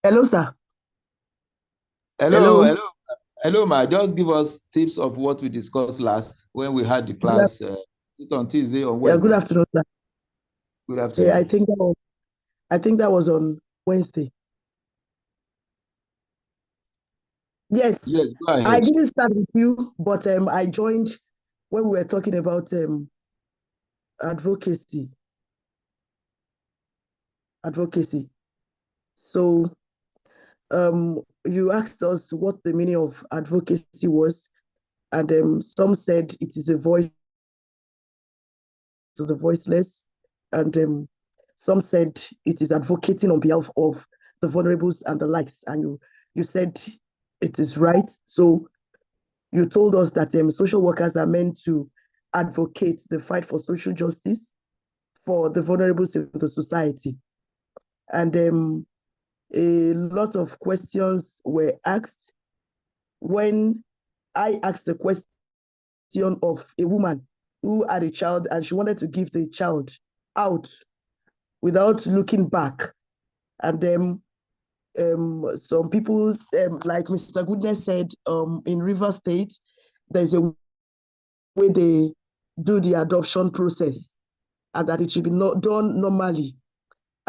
Hello, sir. Hello, Hello. hello, hello, ma. Just give us tips of what we discussed last when we had the Good, class. Is it on Tuesday or yeah, good Wednesday? afternoon, sir. Good Yeah, afternoon. I think that was on Wednesday. Yes, Yes, go I ahead. didn't start with you, but I joined when we were talking about advocacy. Advocacy. So you asked us what the meaning of advocacy was, and some said it is a voice to the voiceless, and some said it is advocating on behalf of the vulnerables and the likes. And you said it is right. So you told us that social workers are meant to advocate the fight for social justice for the vulnerables in the society. And a lot of questions were asked when I asked the question of a woman who had a child and she wanted to give the child out without looking back. And then some people, like Mr. Goodness said, in River State, there's a way they do the adoption process and that it should be not done normally.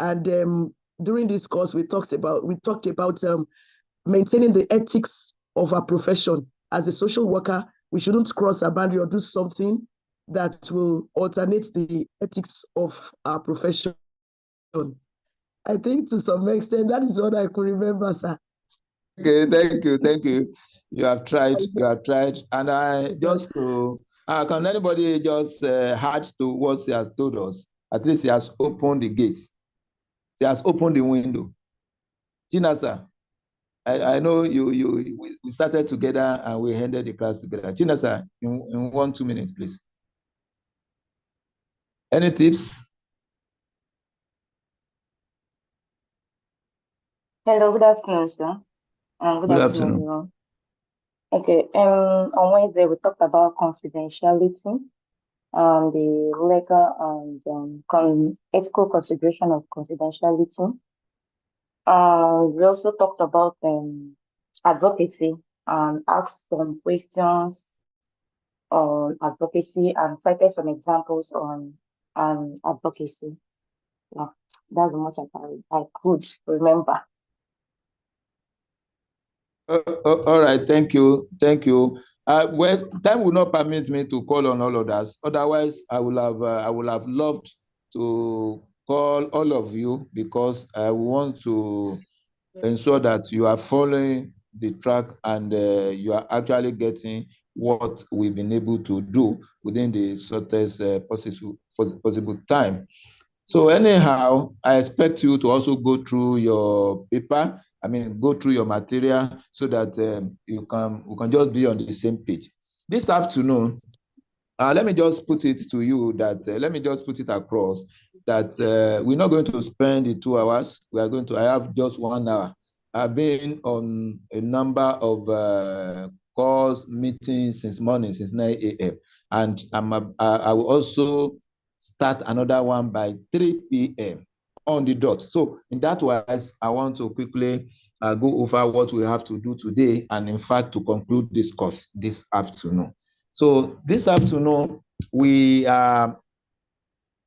And during this course, we talked about maintaining the ethics of our profession. As a social worker, we shouldn't cross a boundary or do something that will alternate the ethics of our profession. I think to some extent that is what I could remember, sir. Okay, thank you, thank you. You have tried, and I just to can anybody just add to what he has told us? At least he has opened the gate. He has opened the window. Chinasa, I know we started together and we ended the class together. Chinasa, in 1 2 minutes, please. Any tips? Hello, good afternoon, sir. Good Good afternoon, afternoon. everyone. Okay, on Wednesday we talked about confidentiality, the legal and ethical consideration of confidentiality. We also talked about advocacy and asked some questions on advocacy and cited some examples on advocacy. Yeah, that's how much I could remember. All right, thank you, thank you. Well, time will not permit me to call on all others. Otherwise, I would have loved to call all of you because I want to ensure that you are following the track and you are actually getting what we've been able to do within the shortest possible time. So anyhow, I expect you to also go through your paper. I mean, go through your material so that we can just be on the same page. This afternoon, let me just put it to you that let me just put it across that we're not going to spend the 2 hours. We are going to. I have just 1 hour. I've been on a number of calls, meetings since morning, since 9 a.m. And I will also start another one by 3 p.m. on the dot. So in that wise, I want to quickly go over what we have to do today and in fact to conclude this course this afternoon. So this afternoon, we are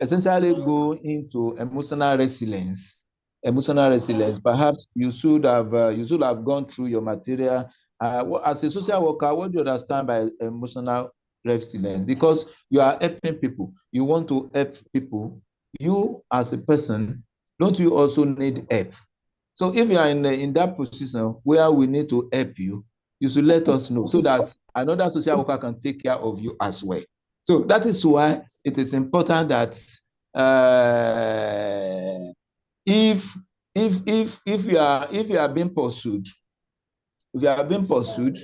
essentially go into emotional resilience. Emotional resilience. Perhaps you should have gone through your material. As a social worker, what do you understand by emotional resilience? Because you are helping people, you want to help people. You as a person, don't you also need help? So if you are in that position where we need to help you, you should let us know so that another social worker can take care of you as well. So that is why it is important that uh, if if you are being pursued, if you are being pursued,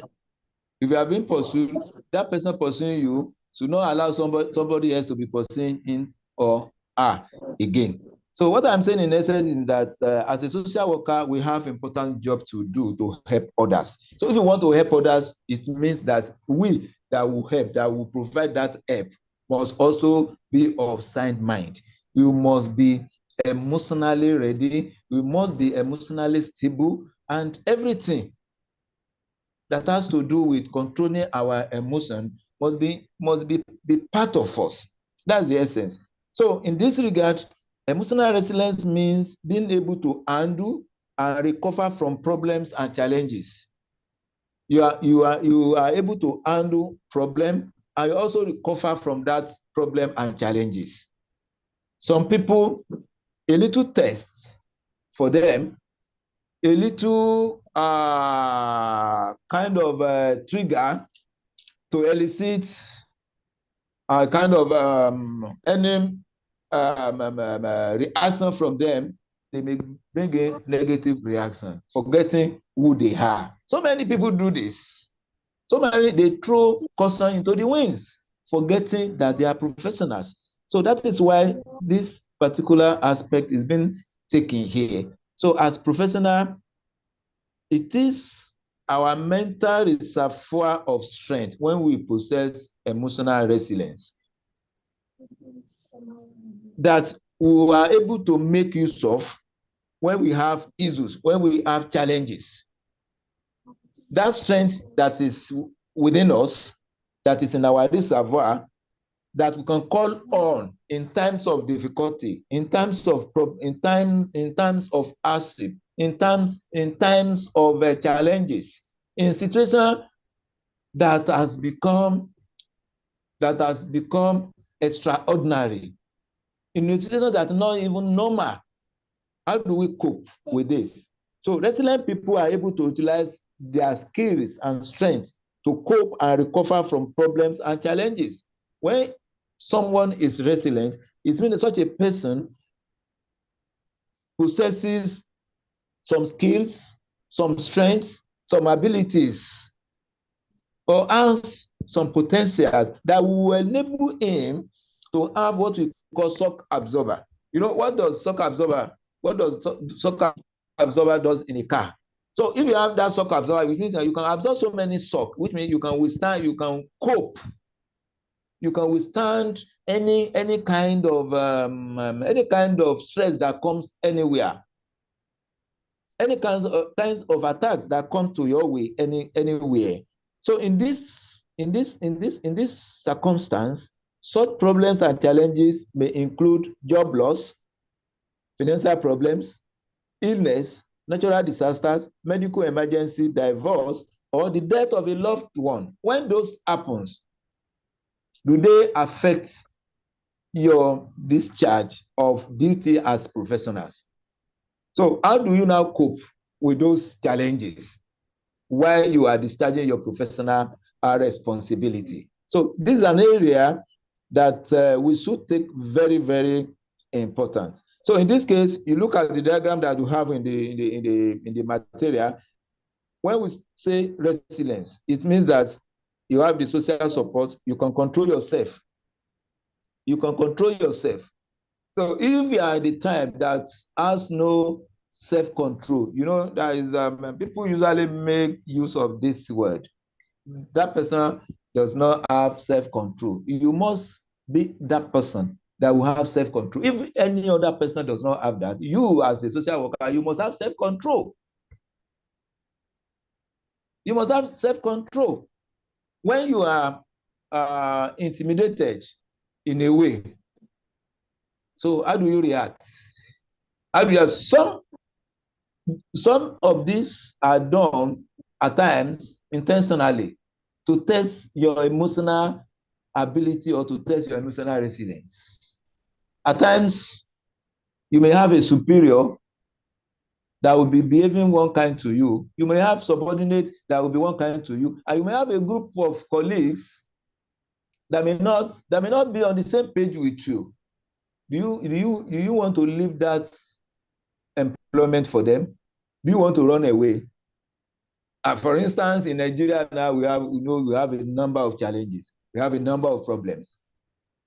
if you are being pursued, that person pursuing you should not allow somebody else to be pursuing him or her again. So what I'm saying in essence is that as a social worker, we have important job to do to help others. So if you want to help others, it means that we that will help, that will provide that help, must also be of sound mind. You must be emotionally ready. We must be emotionally stable, and everything that has to do with controlling our emotion must be part of us. That's the essence. So in this regard, emotional resilience means being able to handle and recover from problems and challenges. You are able to handle problem and you also recover from that problem and challenges. Some people, a little test for them, a little kind of trigger to elicit kind of any reaction from them, they may bring in negative reaction, forgetting who they are. So many people do this. So many, they throw caution into the winds, forgetting that they are professionals. So that is why this particular aspect is being taken here. So as professional, it is our mental reservoir of strength when we possess emotional resilience that we are able to make use of when we have issues, when we have challenges. That strength that is within us, that is in our reservoir, that we can call on in times of difficulty, in times of hardship, in times of challenges, in situations that has become extraordinary, in a situation that is not even normal. How do we cope with this? So resilient people are able to utilize their skills and strength to cope and recover from problems and challenges. When someone is resilient, it means such a person possesses some skills, some strengths, some abilities, or has some potentials that will enable him to have what we call shock absorber. You know, what does shock absorber does in a car? So if you have that shock absorber, which means that you can absorb so many shock, which means you can withstand, you can cope, you can withstand any kind of stress that comes anywhere, any kinds of attacks that come to your way anywhere. So in this circumstance, such problems and challenges may include job loss, financial problems, illness, natural disasters, medical emergency, divorce, or the death of a loved one. When those happens, do they affect your discharge of duty as professionals? So how do you now cope with those challenges while you are discharging your professional responsibility? So this is an area that we should take very, very important. So in this case, you look at the diagram that you have in the material. When we say resilience, it means that you have the social support, you can control yourself. You can control yourself. So if you are the type that has no self-control, you know, there is people usually make use of this word. That person does not have self-control. You must be that person that will have self-control. If any other person does not have that, you as a social worker, you must have self-control. You must have self-control. When you are intimidated in a way, so how do you react? How do you react? Some of these are done at times intentionally to test your emotional ability or to test your emotional resilience. At times, you may have a superior that will be behaving one kind to you. You may have subordinates that will be one kind to you, and you may have a group of colleagues that may not be on the same page with you. Do you want to leave that employment for them? Do you want to run away? For instance, in Nigeria now, we have a number of challenges. We have a number of problems.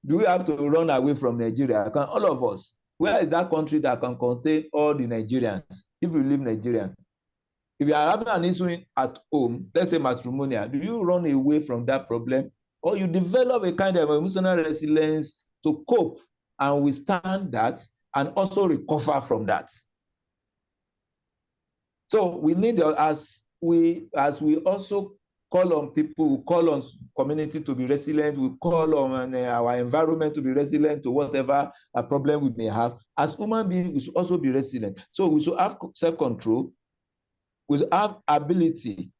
Do we have to run away from Nigeria? Can all of us? Where is that country that can contain all the Nigerians? If you live Nigeria, if you are having an issue at home, let's say matrimonial, do you run away from that problem, or you develop a kind of emotional resilience to cope and withstand that and also recover from that. So we need, as we also call on people, we call on community to be resilient, we call on our environment to be resilient to whatever problem we may have. As human beings, we should also be resilient. So we should have self-control, we should have ability.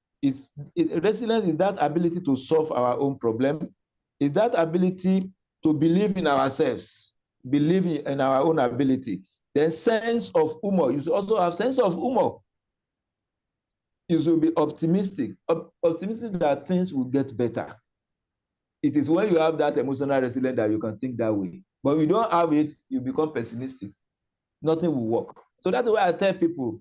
Resilience is that ability to solve our own problem, is that ability to believe in ourselves, believe in our own ability. Then sense of humor, you should also have sense of humor. You should be optimistic, optimistic that things will get better. It is when you have that emotional resilience that you can think that way. But if you don't have it, you become pessimistic. Nothing will work. So that's why I tell people,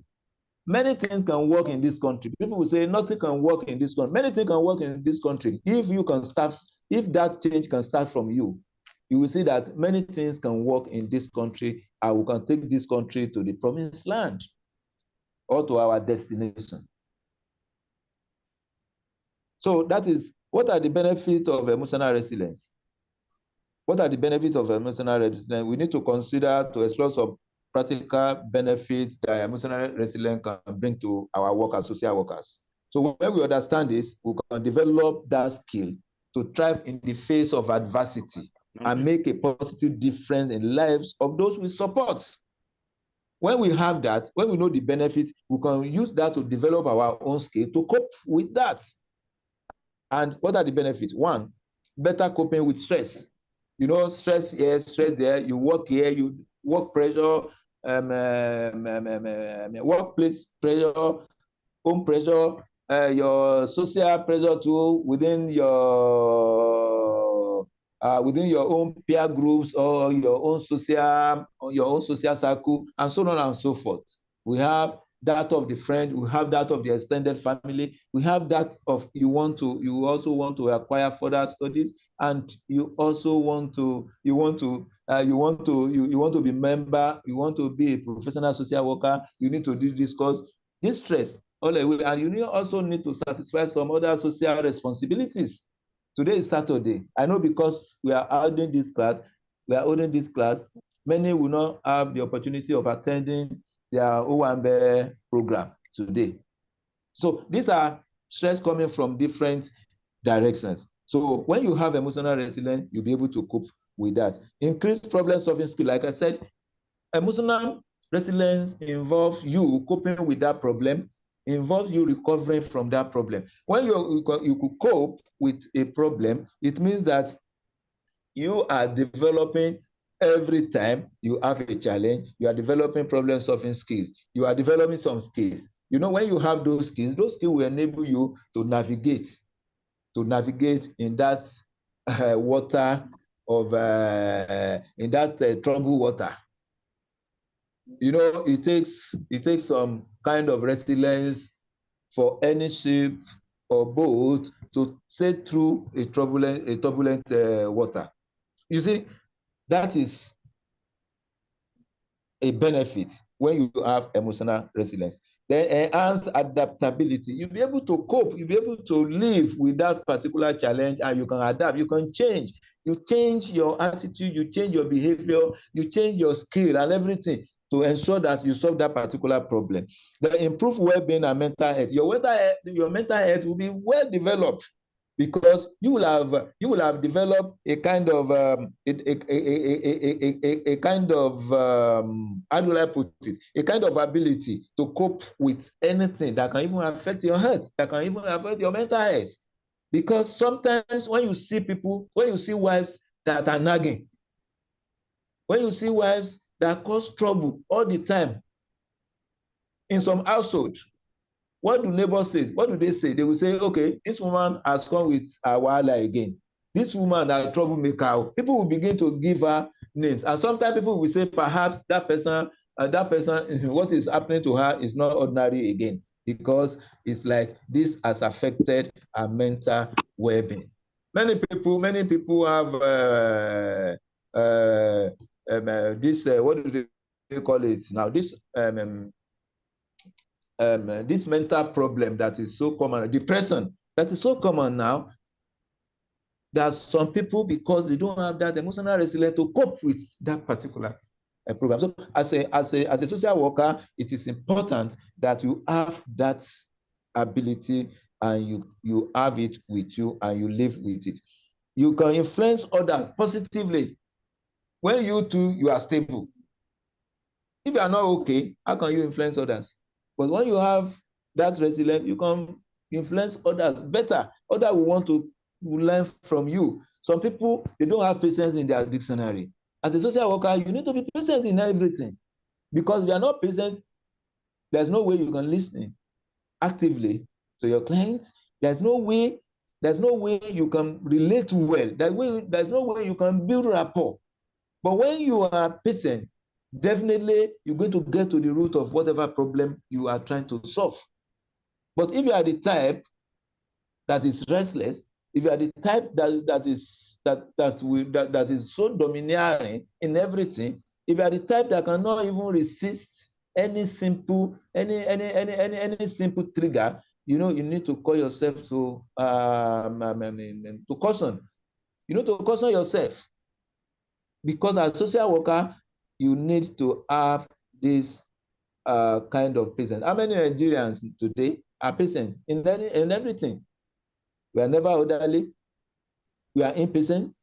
many things can work in this country. People will say nothing can work in this country. Many things can work in this country. If you can start, if that change can start from you, you will see that many things can work in this country, and we can take this country to the promised land or to our destination. So that is, what are the benefits of emotional resilience? What are the benefits of emotional resilience? We need to consider to explore some practical benefits that emotional resilience can bring to our workers, social workers. So when we understand this, we can develop that skill to thrive in the face of adversity and make a positive difference in lives of those we support. When we have that, when we know the benefits, we can use that to develop our own skill to cope with that. And what are the benefits? One, better coping with stress. You know, stress here, stress there. You work here, you work pressure, workplace pressure, home pressure, your social pressure too within your own peer groups or your own social circle, and so on and so forth. We have that of the friend, we have that of the extended family, we have that of you also want to acquire further studies, and you also want to be member, you want to be a professional social worker, you need to do this course. This stress all the way, and you also need to satisfy some other social responsibilities. Today is Saturday. I know because we are holding this class, many will not have the opportunity of attending their Owambe program today. So these are stress coming from different directions. So when you have emotional resilience, you'll be able to cope with that. Increased problem solving skill. Like I said, emotional resilience involves you coping with that problem, involves you recovering from that problem. When you could cope with a problem, it means that you are developing. Every time you have a challenge, you are developing problem solving skills. You are developing some skills. You know, when you have those skills will enable you to navigate in that water of in that troubled water. You know, it takes some kind of resilience for any ship or boat to sail through a turbulent water. You see, that is a benefit when you have emotional resilience. Then enhance adaptability. You'll be able to cope, you'll be able to live with that particular challenge, and you can adapt, you can change. You change your attitude, you change your behavior, you change your skill and everything to ensure that you solve that particular problem. Then improve well-being and mental health. Your mental health will be well developed, because you will have developed a kind of how do I put it, a kind of ability to cope with anything that can even affect your health, that can even affect your mental health. Because sometimes when you see wives that are nagging, when you see wives that cause trouble all the time in some households, what do neighbors say? What do they say? They will say, okay, this woman has come with her wahala again. This woman is a troublemaker. People will begin to give her names. And sometimes people will say, perhaps that person, what is happening to her is not ordinary again, because it's like this has affected her mental well-being. Many people have this, what do they call it now? This mental problem that is so common, depression, that is so common now, that some people, because they don't have that emotional resilience to cope with that particular program. So as a social worker, it is important that you have that ability and you have it with you and you live with it. You can influence others positively when you are stable. If you are not okay, how can you influence others? But when you have that resilience, you can influence others better. Others will want to learn from you. Some people, they don't have patience in their dictionary. As a social worker, you need to be patient in everything. Because if you are not patient, there's no way you can listen actively to your clients. There's no way you can relate well. There's no way you can build rapport. But when you are patient, definitely you're going to get to the root of whatever problem you are trying to solve. But if you are the type that is restless, if you are the type that is so domineering in everything, if you are the type that cannot even resist any simple trigger, you need to call yourself to caution. You need to caution yourself. Because as a social worker, you need to have this kind of patience. How many Nigerians today are patient in everything? We are never orderly. We are impatient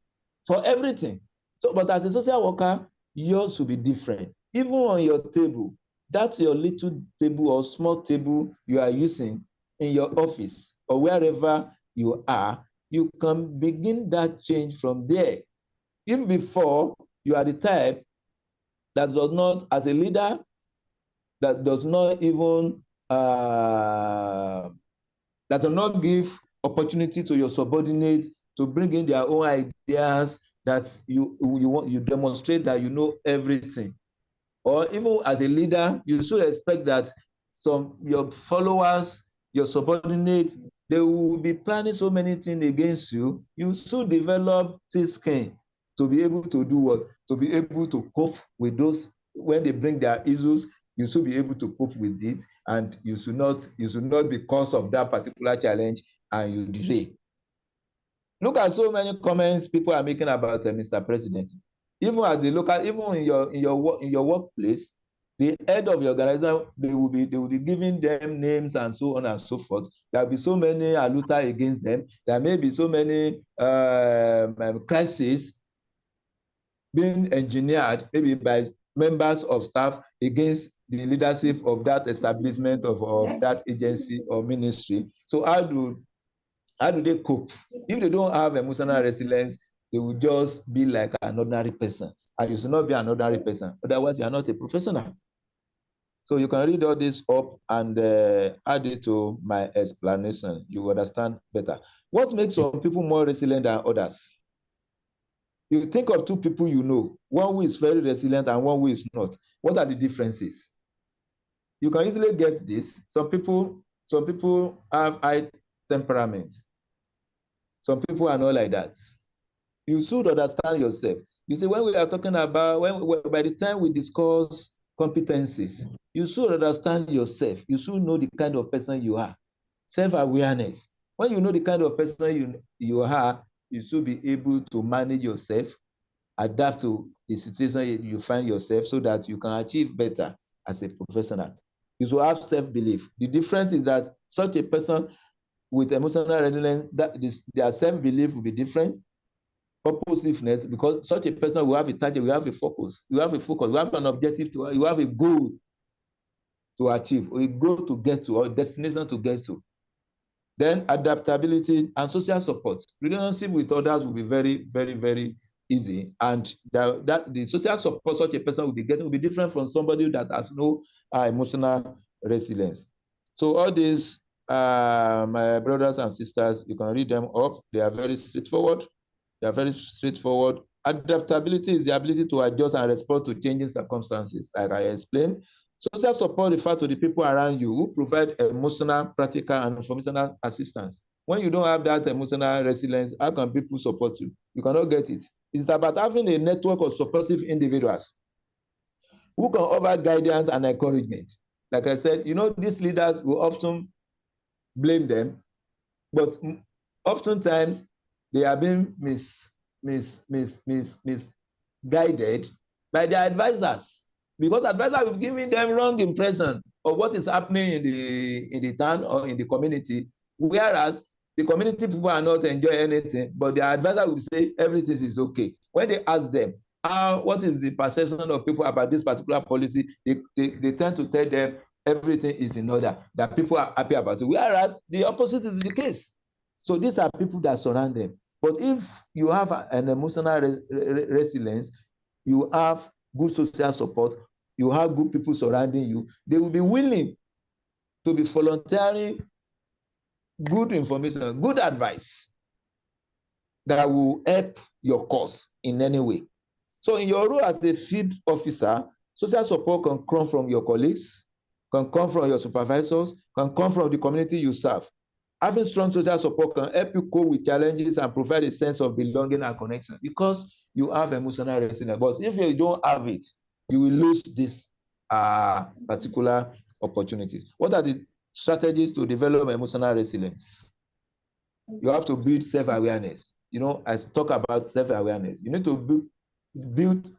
for everything. So, but as a social worker, yours should be different. Even on your table, that's your little table or small table you are using in your office or wherever you are, you can begin that change from there. If before you are the type that does not, as a leader, that does not even that does not give opportunity to your subordinates to bring in their own ideas, that you demonstrate that you know everything. Or even as a leader, you should expect that your followers, your subordinates, they will be planning so many things against you. You should develop thick skin to be able to do what? To be able to cope with those when they bring their issues. You should be able to cope with it, and you should not be cause of that particular challenge and you delay. Look at so many comments people are making about Mr. President. Even at the local, even in your workplace, the head of your organization, they will be giving them names and so on and so forth. There will be so many aluta against them. There may be so many crises being engineered, maybe by members of staff against the leadership of that establishment of that agency or ministry. So how do they cope? If they don't have emotional resilience, they will just be like an ordinary person. And you should not be an ordinary person. Otherwise, you are not a professional. So you can read all this up and add it to my explanation. You will understand better. What makes some people more resilient than others? You think of two people you know, one who is very resilient and one who is not. What are the differences? You can easily get this. Some people have high temperament. Some people are not like that. You should understand yourself. You see, when we are talking about, by the time we discuss competencies, you should understand yourself. You should know the kind of person you are. Self-awareness. When you know the kind of person you are, you should be able to manage yourself, adapt to the situation you find yourself so that you can achieve better as a professional. You should have self-belief. The difference is that such a person with emotional resilience, their self-belief will be different. Purposiveness, because such a person will have a target, will have a focus, will have an objective, you have a goal to achieve, or a goal to get to, or a destination to get to. Then adaptability and social support. Relationship with others will be very, very, very easy. And the social support such a person will be getting will be different from somebody that has no emotional resilience. So all these, my brothers and sisters, you can read them up. They are very straightforward. They are very straightforward. Adaptability is the ability to adjust and respond to changing circumstances, like I explained. Social support refers to the people around you who provide emotional, practical, and informational assistance. When you don't have that emotional resilience, how can people support you? You cannot get it. It's about having a network of supportive individuals who can offer guidance and encouragement. Like I said, these leaders will often blame them, but oftentimes they are being misguided by their advisors, because advisors will giving them wrong impression of what is happening in the town or in the community, whereas the community people are not enjoying anything, but their advisor will say everything is okay. When they ask them, what is the perception of people about this particular policy, they tend to tell them everything is in order, that people are happy about it, whereas the opposite is the case. So these are people that surround them. But if you have an emotional resilience, you have good social support, you have good people surrounding you, they will be willing to be volunteering good information, good advice that will help your cause in any way. So in your role as a field officer, social support can come from your colleagues, can come from your supervisors, can come from the community you serve. Having strong social support can help you cope with challenges and provide a sense of belonging and connection because you have emotional resilience. But if you don't have it, you will lose this particular opportunities. What are the strategies to develop emotional resilience? You have to build self-awareness. You know, I talk about self-awareness. You need to build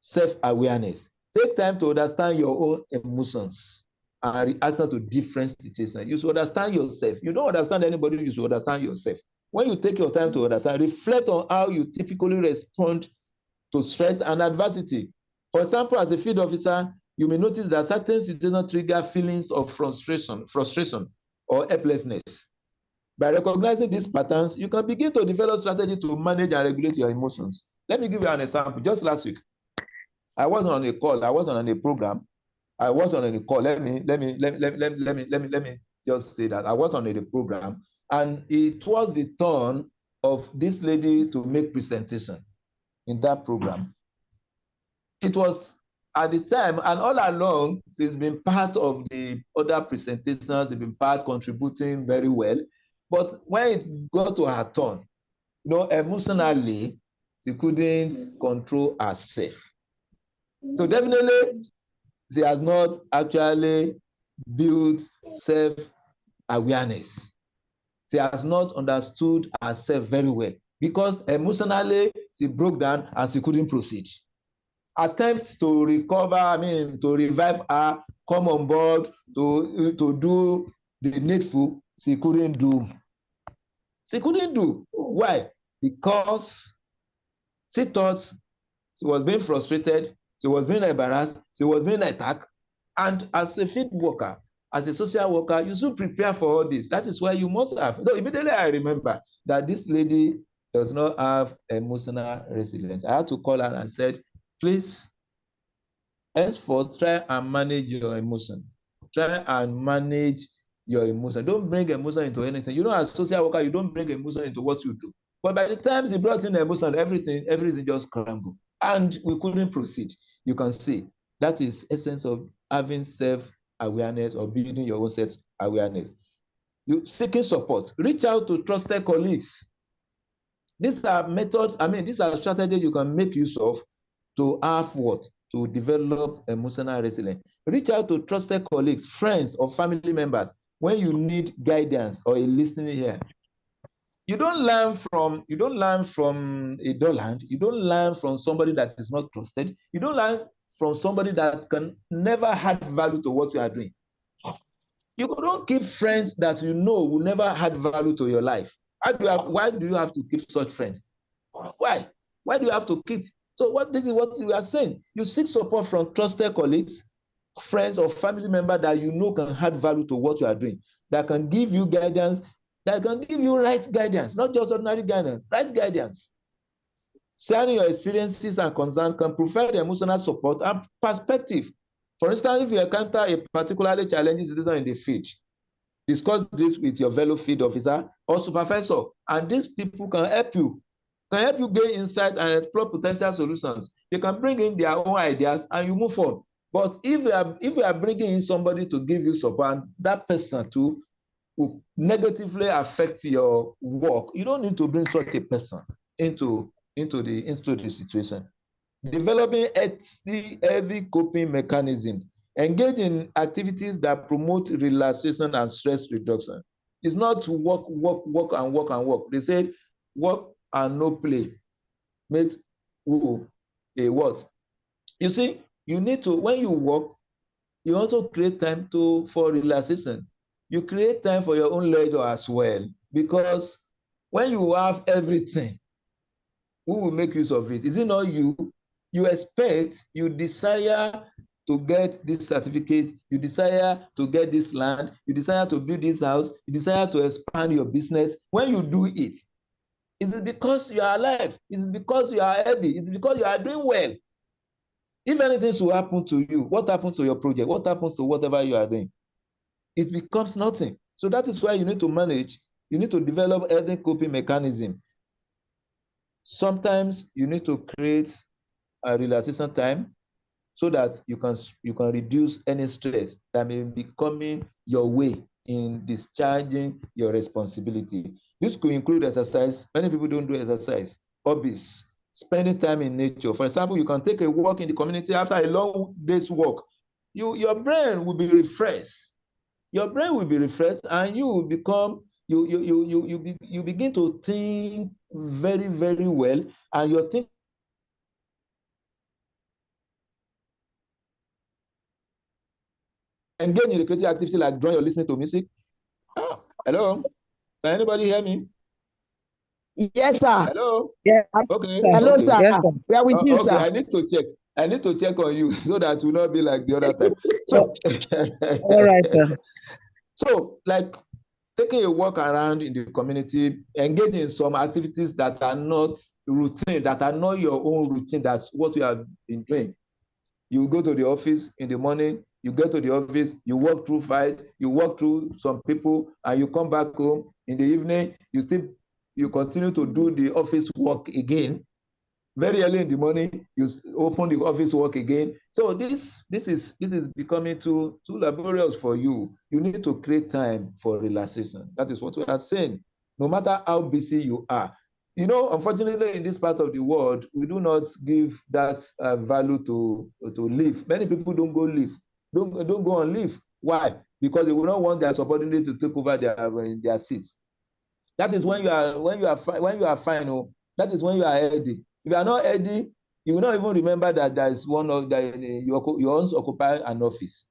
self-awareness. Take time to understand your own emotions and reaction to different situations. You should understand yourself. You don't understand anybody, you should understand yourself. When you take your time to understand, reflect on how you typically respond to stress and adversity. For example, as a field officer, you may notice that certain situations trigger feelings of frustration or helplessness. By recognizing these patterns, you can begin to develop strategy to manage and regulate your emotions. Let me give you an example. Just last week, I wasn't on a call. I wasn't on a program. I wasn't on a call. Let me just say that I was on a program, and it was the turn of this lady to make presentation in that program. It was at the time, and all along, she's been part of the other presentations. She's been part contributing very well. But when it got to her turn, you know, emotionally, she couldn't control herself. So definitely, she has not actually built self-awareness. She has not understood herself very well because emotionally, she broke down and she couldn't proceed. Attempts to recover, to revive her, come on board, to do the needful, she couldn't do. She couldn't do. Why? Because she thought she was being frustrated, she was being embarrassed, she was being attacked. And as a field worker, as a social worker, you should prepare for all this. That is why you must have. So immediately I remember that this lady does not have emotional resilience. I had to call her and said, please, henceforth, try and manage your emotion. Try and manage your emotion. Don't bring emotion into anything. You know, as a social worker, you don't bring emotion into what you do. But by the time she brought in emotion, everything just crumbled. And we couldn't proceed. You can see that is essence of having self-awareness or building your own self-awareness. You seeking support. Reach out to trusted colleagues. These are methods, these are strategies you can make use of to have what? To develop emotional resilience. Reach out to trusted colleagues, friends, or family members when you need guidance or a listening ear. You don't learn from a dullard. You don't learn from somebody that is not trusted. You don't learn from somebody that can never add value to what you are doing. You don't keep friends that you know will never add value to your life. Why do you have to keep such friends? Why? Why do you have to keep? So this is what we are saying. You seek support from trusted colleagues, friends, or family members that you know can add value to what you are doing, that can give you guidance, that can give you right guidance, not just ordinary guidance, right guidance. Sharing your experiences and concerns can provide emotional support and perspective. For instance, if you encounter a particularly challenging situation in the field, discuss this with your fellow field officer or supervisor, and these people can help you gain insight and explore potential solutions. They can bring in their own ideas and you move on. But if you are bringing in somebody to give you support, and that person too will negatively affect your work, you don't need to bring such a person into the situation. Developing healthy coping mechanisms. Engage in activities that promote relaxation and stress reduction. It's not to work. They say work and no play makes a what? You see, you need to, when you work, you also create time for relaxation. You create time for your own leisure as well, because when you have everything, who will make use of it? Is it not you? You expect, you desire to get this certificate, you desire to get this land, you desire to build this house, you desire to expand your business. When you do it, is it because you are alive? Is it because you are healthy? Is it because you are doing well? If anything should happen to you, what happens to your project? What happens to whatever you are doing? It becomes nothing. So that is why you need to manage. You need to develop healthy coping mechanism. Sometimes you need to create a relaxation time so that you can reduce any stress that may be coming your way in discharging your responsibility. This could include exercise. Many people don't do exercise. Hobbies, spending time in nature. For example, you can take a walk in the community after a long day's work. Your brain will be refreshed. Your brain will be refreshed, and you will become you begin to think very, very well, and your thinking engage in the creative activity like drawing or listening to music. Oh, hello, can anybody hear me? Yes, sir. Hello. Yes, Okay. sir. Hello, Okay. sir. Yes, sir. We are with you, Okay. sir. I need to check. I need to check on you so that it will not be like the other time. So, All right, sir. so like taking a walk around in the community, engage in some activities that are not routine, that are not your own routine. That's what you have been doing. You go to the office in the morning, you get to the office, you walk through files, you walk through some people, and you come back home in the evening, you continue to do the office work again. Very early in the morning, you open the office work again. So this is becoming too laborious for you. You need to create time for relaxation. That is what we are saying. No matter how busy you are, you know, unfortunately, in this part of the world, we do not give that value to leave. Many people don't go leave, don't go on leave. Why? Because they will not want their subordinate to take over their seats. That is when you are fine. Oh, that is when you are healthy. If you are not healthy, you will not even remember that there is one of that you once occupy an office.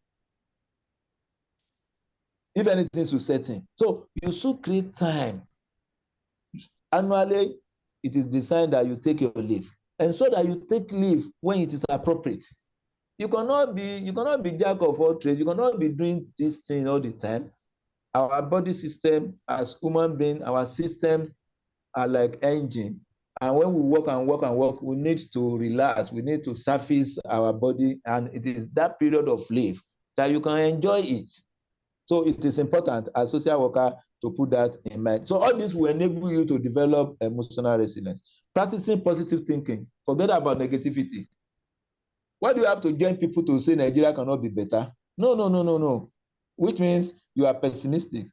If anything should set in, so you should create time. Annually, it is designed that you take your leave, and so that you take leave when it is appropriate. You cannot be jack of all trades. You cannot be doing this thing all the time. Our body system, as human being, our systems are like engine, and when we work and work and work, we need to relax, we need to surface our body, and it is that period of leave that you can enjoy it. So it is important as social worker to put that in mind. So all this will enable you to develop emotional resilience. Practicing positive thinking, forget about negativity. Why do you have to join people to say Nigeria cannot be better? No, no, no, no, no. Which means you are pessimistic.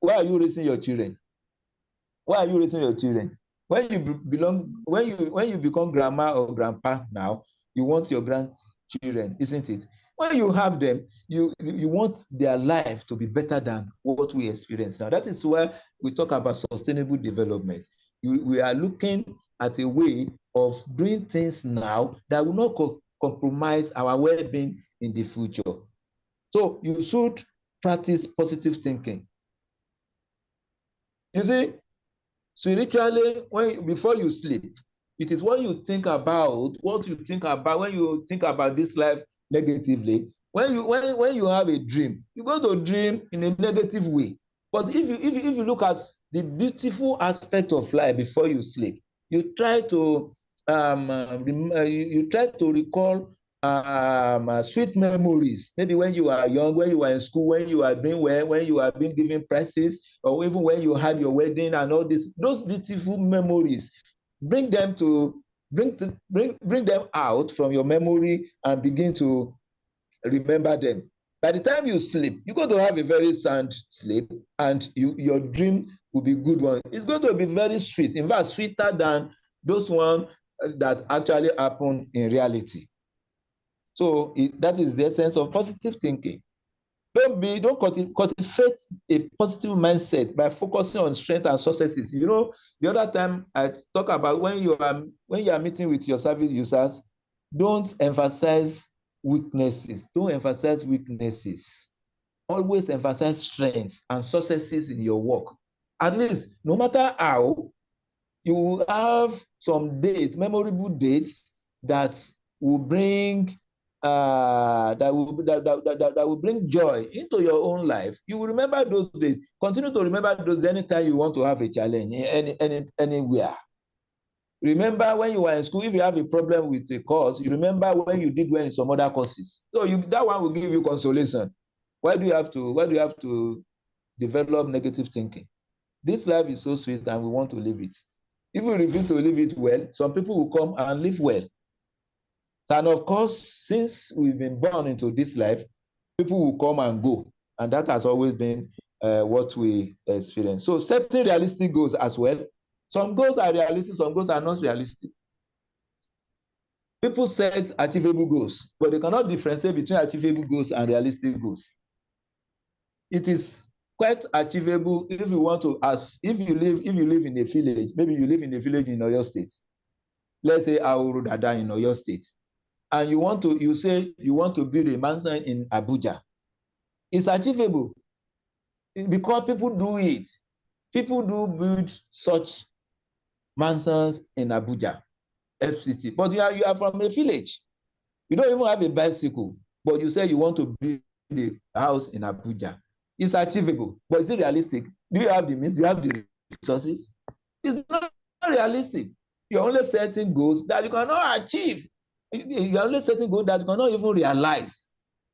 Why are you raising your children? Why are you raising your children? When you become grandma or grandpa now, you want your grandchildren, isn't it? When you have them, you want their life to be better than what we experience now. That is why we talk about sustainable development. We are looking at a way of doing things now that will not compromise our well-being in the future. So you should practice positive thinking. You see, spiritually, before you sleep, it is what you think about when you think about this life negatively. When you have a dream, you're going to dream in a negative way. But if you look at the beautiful aspect of life before you sleep, you try to you try to recall sweet memories. Maybe when you are young, when you were in school, when you are doing well, when you are being given prizes, or even when you had your wedding and all this, those beautiful memories, bring them out from your memory and begin to remember them. By the time you sleep, you're going to have a very sound sleep, and your dream will be good one. It's going to be very sweet, in fact, sweeter than those ones that actually happen in reality. So that is the essence of positive thinking. Don't cultivate a positive mindset by focusing on strength and successes. You know, the other time I talk about when you are meeting with your service users, don't emphasize weaknesses. Don't emphasize weaknesses. Always emphasize strengths and successes in your work. At least, no matter how, you will have some dates, memorable dates that will bring that will bring joy into your own life. You will remember those days. Continue to remember those anytime you want to have a challenge anywhere. Remember when you were in school, if you have a problem with a course, you remember when you did well in some other courses. So that one will give you consolation. Why do you have to develop negative thinking? This life is so sweet and we want to live it. If we refuse to live it well, some people will come and live well. And of course, since we've been born into this life, people will come and go. And that has always been what we experience. So setting realistic goals as well. Some goals are realistic, some goals are not realistic. People set achievable goals, but they cannot differentiate between achievable goals and realistic goals. It is quite achievable if you want to, if you live in a village, maybe you live in a village in Oyo State. Let's say Aurudada in Oyo State. And you say you want to build a mansion in Abuja. It's achievable because people do it. People do build such mansions in Abuja, FCT. But you are from a village. You don't even have a bicycle, but you say you want to build a house in Abuja. It's achievable, but is it realistic? Do you have the means? Do you have the resources? It's not realistic. You're only setting goals that you cannot achieve. You're only setting goals that you cannot even realize.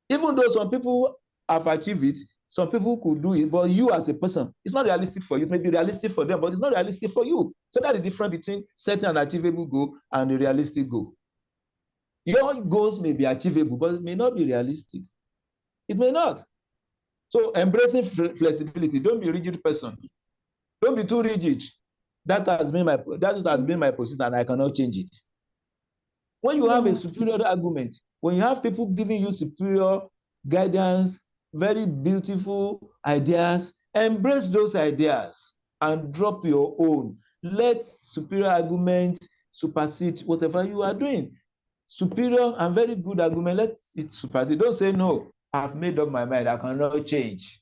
Even though some people have achieved it, some people could do it, but you as a person, it's not realistic for you. It may be realistic for them, but it's not realistic for you. So that's the difference between setting an achievable goal and a realistic goal. Your goals may be achievable, but it may not be realistic. It may not. So embracing flexibility. Don't be a rigid person. Don't be too rigid. That has been my position, and I cannot change it. When you have a superior argument, when you have people giving you superior guidance, very beautiful ideas, embrace those ideas and drop your own. Let superior argument supersede whatever you are doing. Superior and very good argument, let it supersede. Don't say, no, I've made up my mind, I cannot change.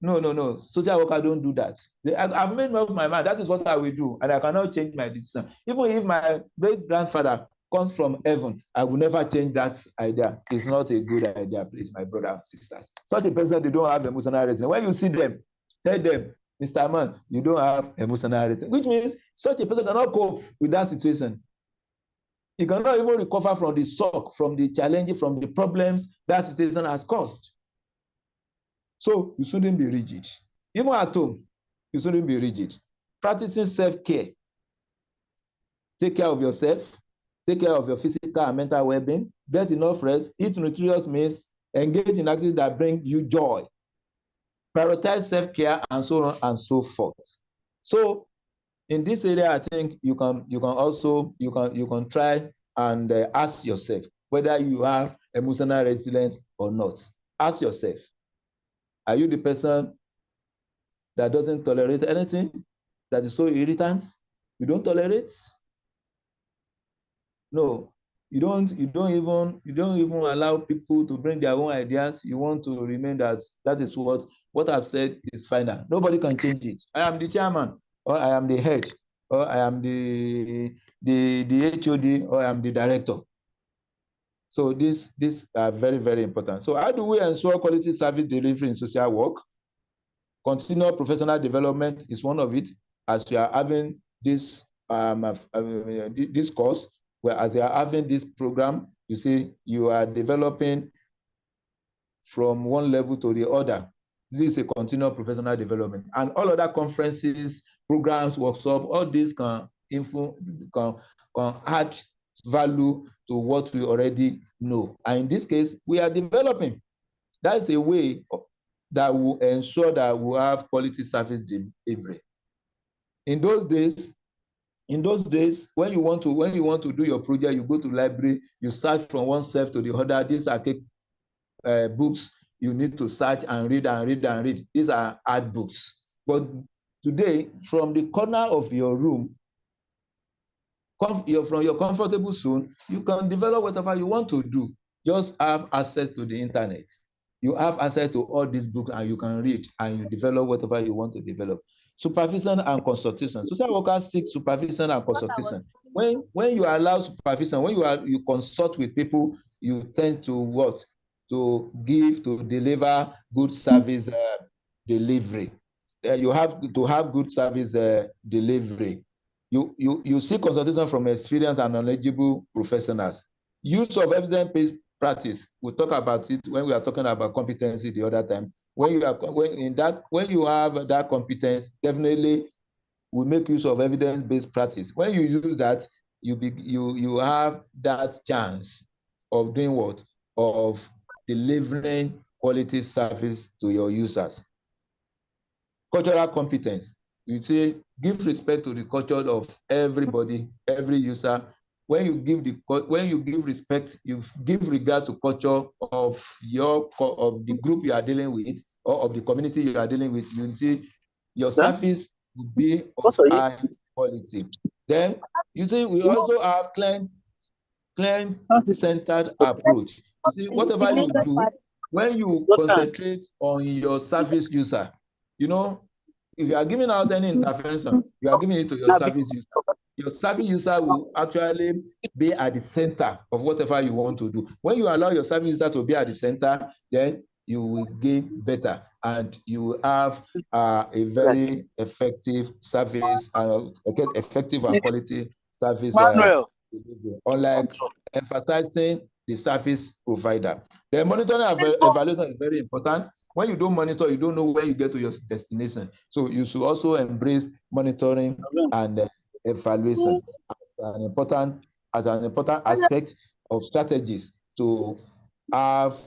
No. Social worker don't do that. I've made up my mind, that is what I will do, and I cannot change my decision. Even if my great-grandfather comes from heaven, I will never change that idea. It's not a good idea, please, my brothers and sisters. Such a person, they don't have emotional resilience. When you see them, tell them, Mr. Man, you don't have emotional resilience, which means such a person cannot cope with that situation. He cannot even recover from the shock, from the challenges, from the problems that situation has caused. So you shouldn't be rigid. Even at home, you shouldn't be rigid. Practicing self-care. Take care of yourself. Take care of your physical and mental well-being. Get enough rest. Eat nutritious meals. Engage in activities that bring you joy. Prioritize self-care, and so on and so forth. So in this area, I think you can try and ask yourself whether you have emotional resilience or not. Ask yourself, are you the person that doesn't tolerate anything, that is so irritant? You don't tolerate? No, you don't even allow people to bring their own ideas. You want to remain that is what I've said is final. Nobody can change it. I am the chairman, or I am the head, or I am the HOD, or I am the director. So these are very, very important. So how do we ensure quality service delivery in social work? Continual professional development is one of it. As you are having this this course, where as you are having this program, you see you are developing from one level to the other. This is a continual professional development, and all other conferences, programs, workshops, all these can add value to what we already know. And in this case, we are developing. That's a way that will ensure that we have quality service delivery. In those days, when you want to do your project, you go to library, you search from one shelf to the other. These are books you need to search and read and read and read. These are hard books. But today, from the corner of your room, you're from your comfortable zone, you can develop whatever you want to do. Just have access to the internet. You have access to all these books and you can read and you develop whatever you want to develop. Supervision and consultation. Social workers seek supervision and consultation. When you allow supervision, when you consult with people, you tend to what? To deliver good service delivery. You have to have good service delivery. You seek consultation from experienced and knowledgeable professionals. Use of evidence-based practice. We'll talk about it when we are talking about competency the other time. When you have that competence, definitely we make use of evidence-based practice. When you use that, you have that chance of doing what? Of delivering quality service to your users. Cultural competence. You say give respect to the culture of everybody, every user. When you give respect, you give regard to culture of the group you are dealing with or of the community you are dealing with. You see your service will be of high quality. Then you see we also have client-centered approach. You see, whatever you do, when you concentrate on your service user, you know, if you are giving out any intervention, you are giving it to your service user. Your service user will actually be at the center of whatever you want to do. When you allow your service user to be at the center, then you will gain better and you will have a very effective service, effective and quality service. Unlike emphasizing the service provider. The monitoring and evaluation is very important. When you don't monitor, you don't know when you get to your destination. So you should also embrace monitoring and evaluation as an important aspect of strategies to have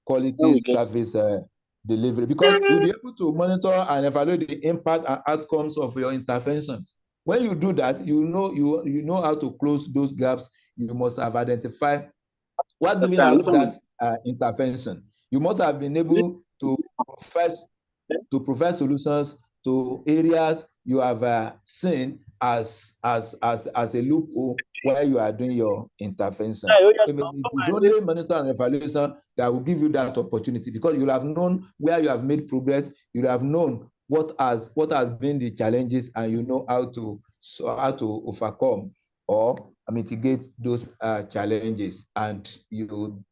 quality service delivery, because you'll be able to monitor and evaluate the impact and outcomes of your interventions. When you do that, you know how to close those gaps. You must have identified what giving out that intervention. You must have been able to provide solutions to areas you have seen as a loophole where you are doing your intervention. It's only monitor and evaluation that will give you that opportunity, because you'll have known where you have made progress, you'll have known what has been the challenges, and you know how to overcome or mitigate those challenges, and you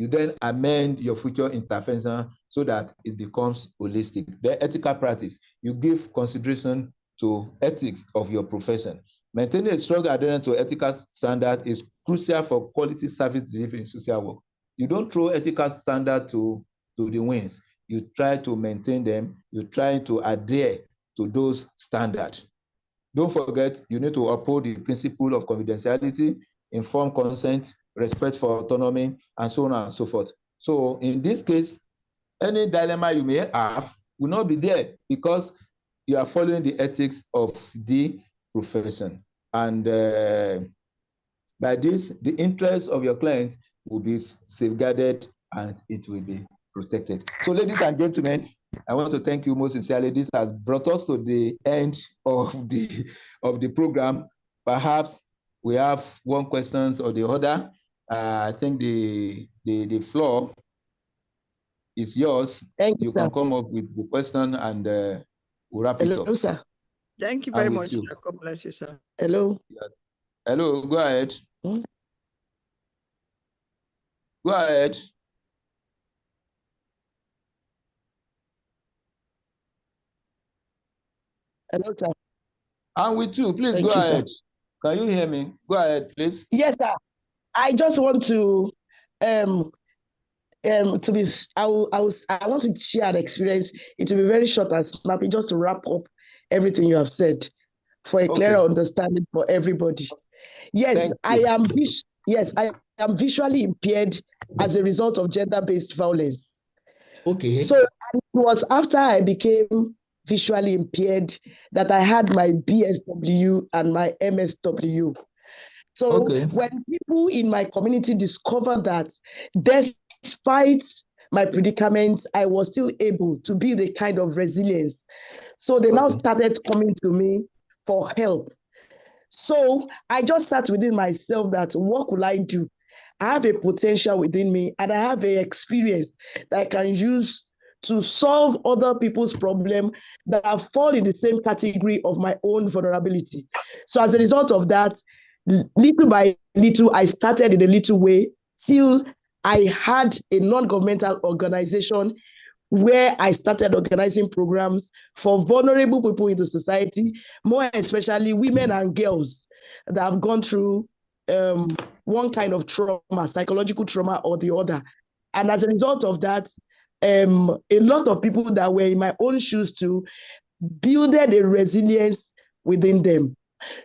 then amend your future intervention so that it becomes holistic. The ethical practice, you give consideration to ethics of your profession. Maintaining a strong adherence to ethical standard is crucial for quality service delivery in social work. You don't throw ethical standard to the winds. You try to maintain them. You try to adhere to those standards. Don't forget, you need to uphold the principle of confidentiality, informed consent, respect for autonomy, and so on and so forth. So in this case, any dilemma you may have will not be there, because you are following the ethics of the profession. And by this, the interests of your client will be safeguarded and it will be protected. So ladies and gentlemen, I want to thank you most sincerely. This has brought us to the end of the program. Perhaps we have one question or the other. I think the floor is yours. You can come up with the question and we'll wrap it up. Hello, sir. Thank you very much, sir. God bless you, sir. Hello. Hello, go ahead. Go ahead. Hello, sir. I'm with you. Please go ahead. Can you hear me? Go ahead, please. Yes, sir. I just want to I want to share an experience. It will be very short and snappy, just to wrap up everything you have said for a clearer understanding for everybody. Yes, I am visually impaired as a result of gender-based violence. Okay. So it was after I became visually impaired that I had my BSW and my MSW. So when people in my community discovered that, despite my predicaments, I was still able to build a kind of resilience. So they now started coming to me for help. So I just sat within myself that what could I do? I have a potential within me and I have an experience that I can use to solve other people's problem that fall in the same category of my own vulnerability. So as a result of that, little by little, I started in a little way till I had a non-governmental organization where I started organizing programs for vulnerable people in the society, more especially women and girls that have gone through one kind of trauma, psychological trauma or the other. And as a result of that, a lot of people that were in my own shoes too builded a resilience within them.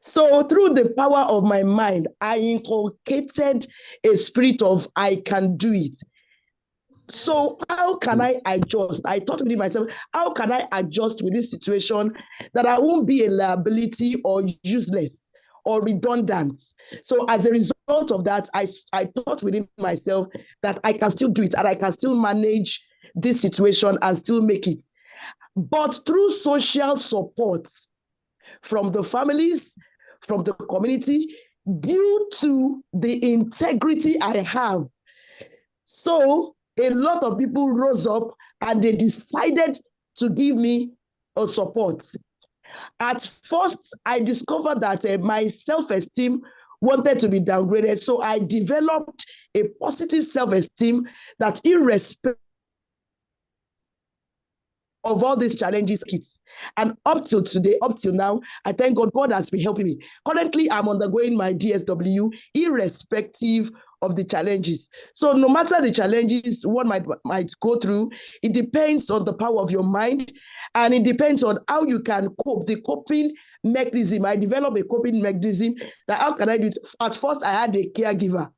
So through the power of my mind, I inculcated a spirit of I can do it. So how can I adjust? I thought within myself, how can I adjust with this situation that I won't be a liability or useless or redundant? So as a result of that, I thought within myself that I can still do it and I can still manage this situation and still make it. But through social support from the families, from the community, due to the integrity I have. So a lot of people rose up and they decided to give me a support. At first, I discovered that my self-esteem wanted to be downgraded. So I developed a positive self-esteem that irrespective of all these challenges, kids. And up till today, up till now, I thank God, God has been helping me. Currently, I'm undergoing my DSW, irrespective of the challenges. So no matter the challenges one might go through, it depends on the power of your mind, and it depends on how you can cope, the coping mechanism. I developed a coping mechanism that how can I do it? At first, I had a caregiver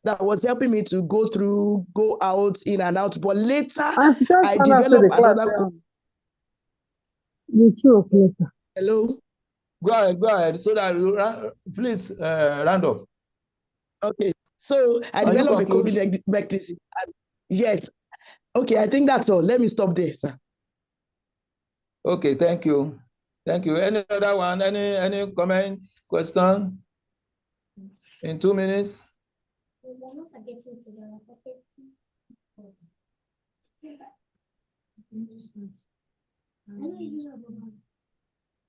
that was helping me to go out, in and out. But later, I developed another. Hello? Go ahead, so that you please round up. Okay, so I developed a coping mechanism. Yes. Okay, I think that's all. Let me stop there, sir. Okay, thank you. Thank you. Any other one? Any comments, question? In 2 minutes?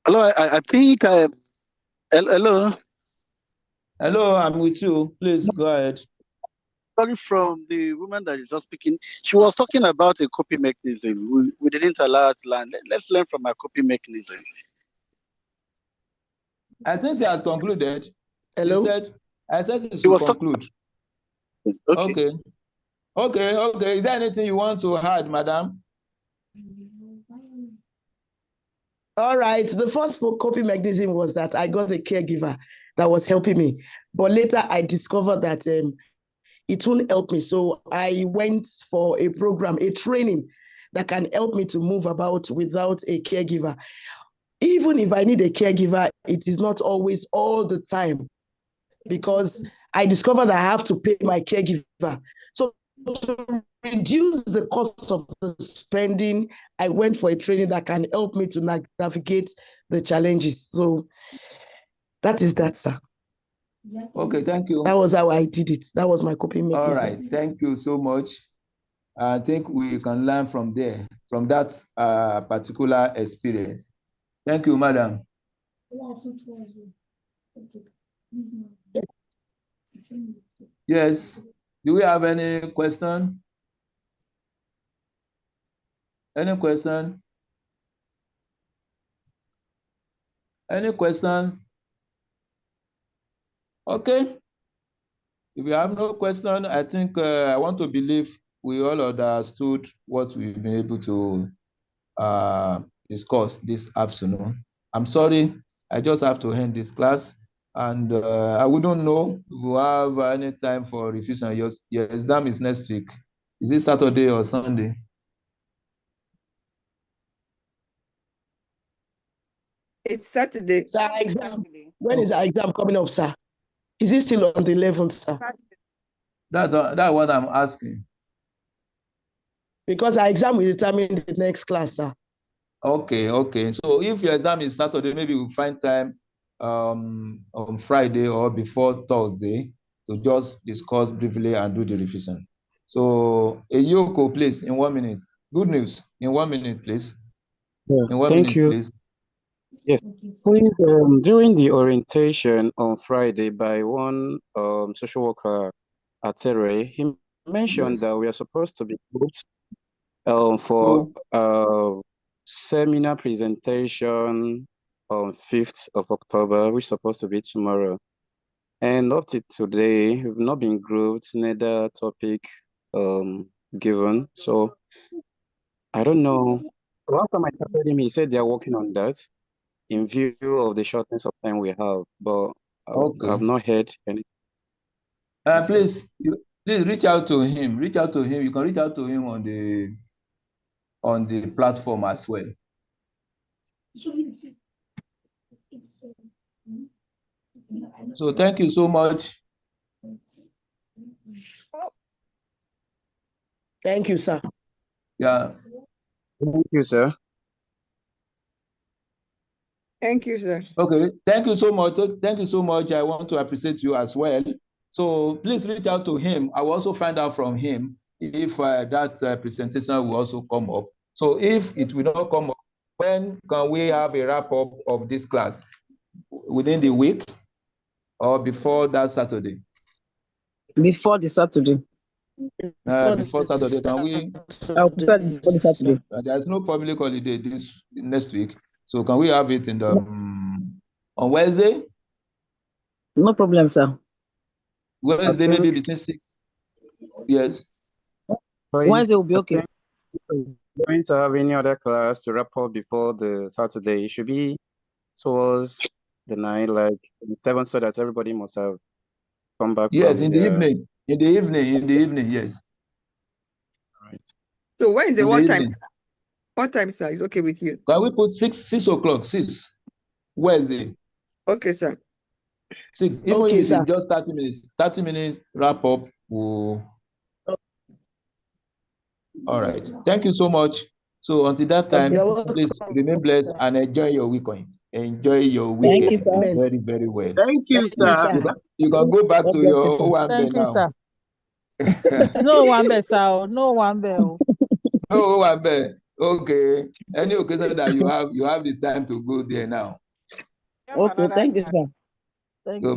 Hello, I think hello. Hello, I'm with you. Please go ahead. Sorry, from the woman that is just speaking. She was talking about a coping mechanism. We didn't allow her to learn. Let's learn from her coping mechanism. I think she has concluded. Hello? I said she should conclude. Okay. Okay. Is there anything you want to add, madam? All right. The first coping mechanism was that I got a caregiver that was helping me. But later I discovered that it won't help me. So I went for a program, a training that can help me to move about without a caregiver. Even if I need a caregiver, it is not always all the time, because I discovered that I have to pay my caregiver. So to reduce the cost of the spending, I went for a training that can help me to navigate the challenges. So that is that, sir. Okay, thank you. That was how I did it. That was my coping mechanism. All right, thank you so much. I think we can learn from there, from that particular experience. Thank you, madam. Yes. Do we have any question? Any question? Any questions? Okay. If you have no question, I think I want to believe we all understood what we've been able to discuss this afternoon. I'm sorry, I just have to end this class, and I wouldn't know if we have any time for revision. Your exam is next week. Is it Saturday or Sunday? It's Saturday. Sir, exam. When is our exam coming up, sir? Is it still on the 11th, sir? That's what I'm asking. Because our exam will determine the next class, sir. Okay. So if your exam is Saturday, maybe we'll find time on Friday or before Thursday to just discuss briefly and do the revision. So Yakub, please, in 1 minute. Good news, in 1 minute, please. Yeah, In 1 thank minute, you. please. Yes, please, during the orientation on Friday by one social worker at Terre, he mentioned Yes. that we are supposed to be booked for seminar presentation on 5th of October, which is supposed to be tomorrow. And up to today, we've not been grouped, neither topic given. So I don't know. Last time I talked to him, he said they are working on that in view of the shortness of time we have, but Okay. I've not heard anything. Please reach out to him. Reach out to him. You can reach out to him on the platform as well. So thank you so much. Thank you, sir. Yeah. Thank you, sir. Thank you, sir. Okay. Thank you so much. Thank you so much. I want to appreciate you as well. So please reach out to him. I will also find out from him if that presentation will also come up. So if it will not come up, when can we have a wrap up of this class? Within the week or before that Saturday? Before the Saturday. Before Saturday, can we? I'll prepare before the Saturday. There's no public holiday this next week, so can we have it in the on Wednesday? No problem, sir. Wednesday, maybe between 6. Yes. Wednesday will be okay. Going to have any other class to wrap up before the Saturday? It should be towards the night, like 7, so that everybody must have come back. Yes, from in the their... evening. In the evening, yes. Right. So Wednesday, In the what time? evening. Sir? What time, sir, is okay with you? Can we put 6 o'clock? 6 Wednesday. Okay, sir. 6. Even Okay, if it sir. is just 30 minutes. 30 minutes wrap up. All right. Thank you so much. So until that time, please remain blessed and enjoy your weekend. Enjoy your weekend very, very well. Thank you, sir. You can go back to your Owambe Thank you, now. sir. No Owambe, sir. No Owambe. Oh, Owambe. Okay. Any occasion that you have the time to go there now. Okay, thank you, sir. Thank So you.